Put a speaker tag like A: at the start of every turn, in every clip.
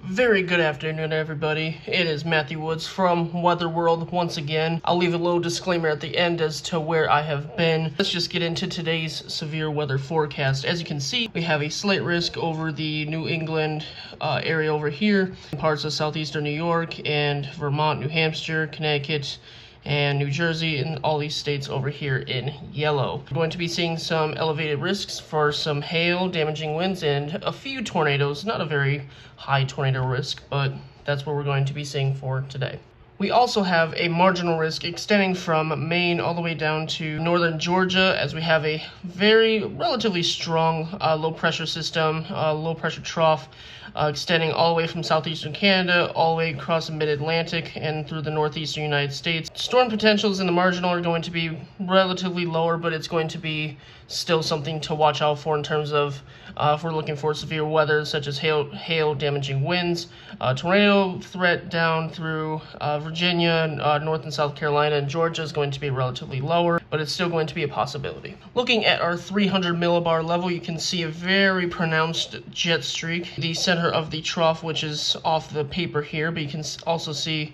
A: Very good afternoon, everybody. It is Matthew Woods from Weather World once again. I'll leave a little disclaimer at the end as to where I have been. Let's just get into today's severe weather forecast. As you can see, we have a slight risk over the New England area over here, parts of southeastern New York and Vermont, New Hampshire, Connecticut, and New Jersey, and all these states over here in yellow. We're going to be seeing some elevated risks for some hail, damaging winds, and a few tornadoes. Not a very high tornado risk, but that's what we're going to be seeing for today. We also have a marginal risk extending from Maine all the way down to northern Georgia, as we have a very relatively strong low pressure system, low pressure trough, extending all the way from southeastern Canada, all the way across the mid-Atlantic and through the northeastern United States. Storm potentials in the marginal are going to be relatively lower, but it's going to be still something to watch out for in terms of if we're looking for severe weather, such as hail, damaging winds. Tornado threat down through Virginia, North and South Carolina, and Georgia is going to be relatively lower, but it's still going to be a possibility. Looking at our 300 millibar level, you can see a very pronounced jet streak. The center of the trough, which is off the paper here, but you can also see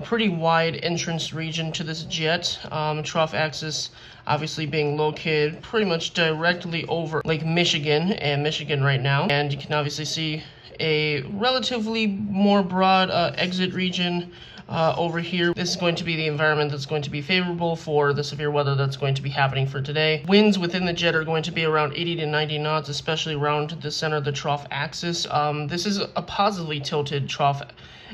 A: pretty wide entrance region to this jet. Trough axis obviously being located pretty much directly over Lake Michigan and Michigan right now. And you can obviously see a relatively more broad exit region over here. This is going to be the environment that's going to be favorable for the severe weather that's going to be happening for today. Winds within the jet are going to be around 80 to 90 knots, especially around the center of the trough axis. This is a positively tilted trough,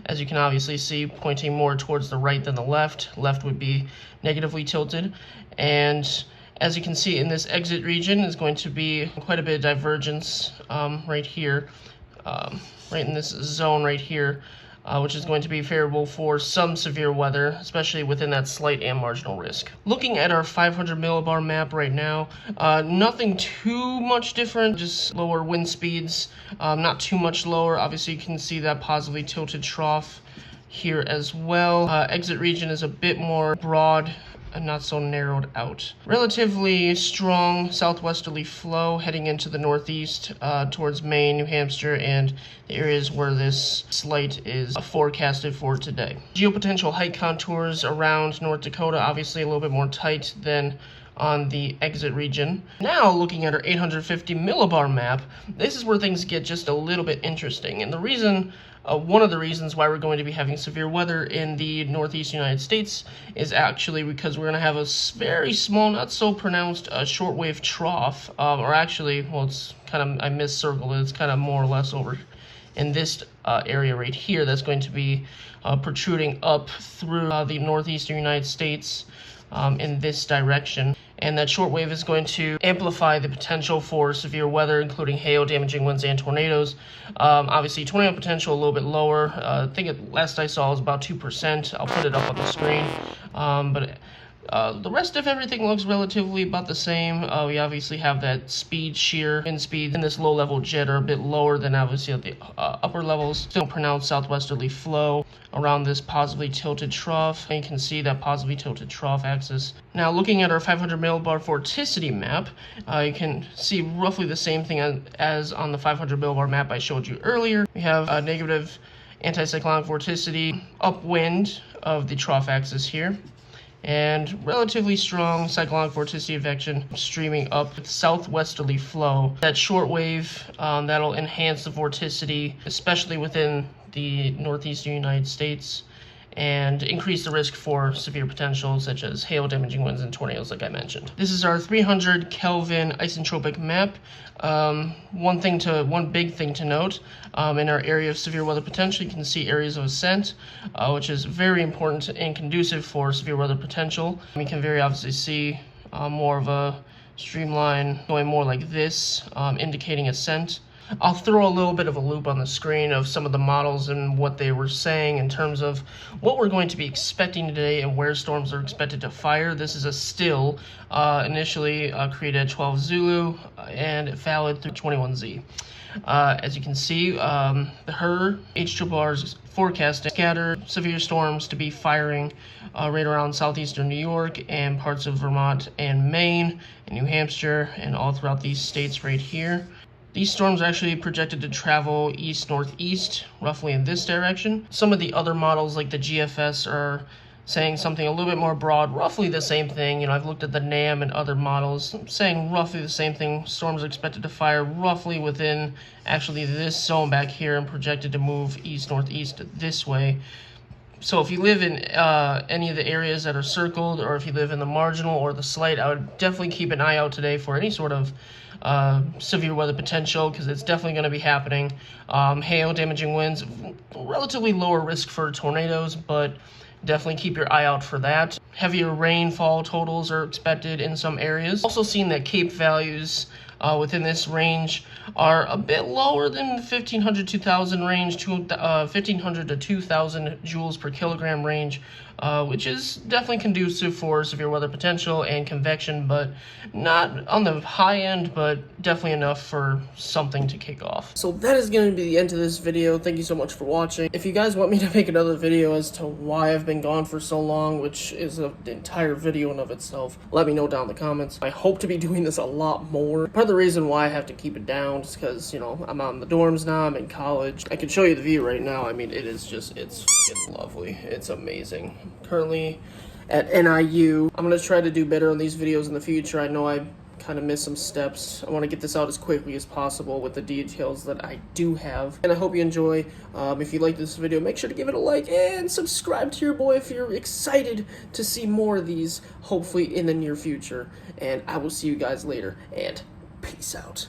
A: as you can obviously see, pointing more towards the right than the left. Left would be negatively tilted. And as you can see in this exit region is going to be quite a bit of divergence right here, right in this zone right here, which is going to be favorable for some severe weather, especially within that slight and marginal risk. Looking at our 500 millibar map right now, nothing too much different, just lower wind speeds, not too much lower. Obviously you can see that positively tilted trough here as well. Exit region is a bit more broad and not so narrowed out. Relatively strong southwesterly flow heading into the northeast towards Maine, New Hampshire, and the areas where this slight is forecasted for today. Geopotential height contours around North Dakota, obviously a little bit more tight than on the exit region. Now looking at our 850 millibar map, this is where things get just a little bit interesting. And the reason, one of the reasons why we're going to be having severe weather in the northeast United States is actually because we're going to have a very small, not so pronounced shortwave trough, or actually, well, it's kind of, I miscircled it, it's kind of more or less over in this area right here that's going to be protruding up through the northeastern United States in this direction. And that shortwave is going to amplify the potential for severe weather, including hail, damaging winds, and tornadoes. Obviously, tornado potential a little bit lower. I think last I saw was about 2%. I'll put it up on the screen. But the rest of everything looks relatively about the same. We obviously have that speed shear. Wind speed in this low-level jet are a bit lower than obviously at the upper levels. Still pronounced southwesterly flow around this positively tilted trough. And you can see that positively tilted trough axis. Now, looking at our 500 millibar vorticity map, you can see roughly the same thing as on the 500 millibar map I showed you earlier. We have a negative anticyclonic vorticity upwind of the trough axis here, and relatively strong cyclonic vorticity advection streaming up with southwesterly flow. That shortwave, that'll enhance the vorticity, especially within the northeastern United States, and increase the risk for severe potential such as hail, damaging winds, and tornadoes, like I mentioned. This is our 300 Kelvin isentropic map. One big thing to note, in our area of severe weather potential, you can see areas of ascent, which is very important and conducive for severe weather potential. You can very obviously see more of a streamline going more like this, indicating ascent. I'll throw a little bit of a loop on the screen of some of the models and what they were saying in terms of what we're going to be expecting today and where storms are expected to fire. This is a still, initially created at 12 Zulu and valid through 21Z. As you can see, the HRRR is forecasting scattered severe storms to be firing right around southeastern New York and parts of Vermont and Maine and New Hampshire and all throughout these states right here. These storms are actually projected to travel east-northeast, roughly in this direction. Some of the other models, like the GFS, are saying something a little bit more broad, roughly the same thing. You know, I've looked at the NAM and other models saying roughly the same thing. Storms are expected to fire roughly within actually this zone back here and projected to move east-northeast this way. So if you live in any of the areas that are circled, or if you live in the marginal or the slight, I would definitely keep an eye out today for any sort of severe weather potential, because it's definitely going to be happening. Hail, damaging winds, relatively lower risk for tornadoes, but definitely keep your eye out for that. Heavier rainfall totals are expected in some areas. Also seen that CAPE values within this range are a bit lower than the 1500 to 2000 range, 1500 to 2000 joules per kilogram range, which is definitely conducive for severe weather potential and convection, but not on the high end, but definitely enough for something to kick off. So that is going to be the end of this video. Thank you so much for watching. If you guys want me to make another video as to why I've been gone for so long, which is an entire video in of itself, let me know down in the comments. I hope to be doing this a lot more. Part of the reason why I have to keep it down is because, you know, I'm out in the dorms now, I'm in college. I can show you the view right now. I mean, it is just, it's lovely. It's amazing. Currently at NIU. I'm going to try to do better on these videos in the future. I know I kind of missed some steps. I want to get this out as quickly as possible with the details that I do have. And I hope you enjoy. If you like this video, make sure to give it a like and subscribe to your boy if you're excited to see more of these, hopefully in the near future. And I will see you guys later, and peace out.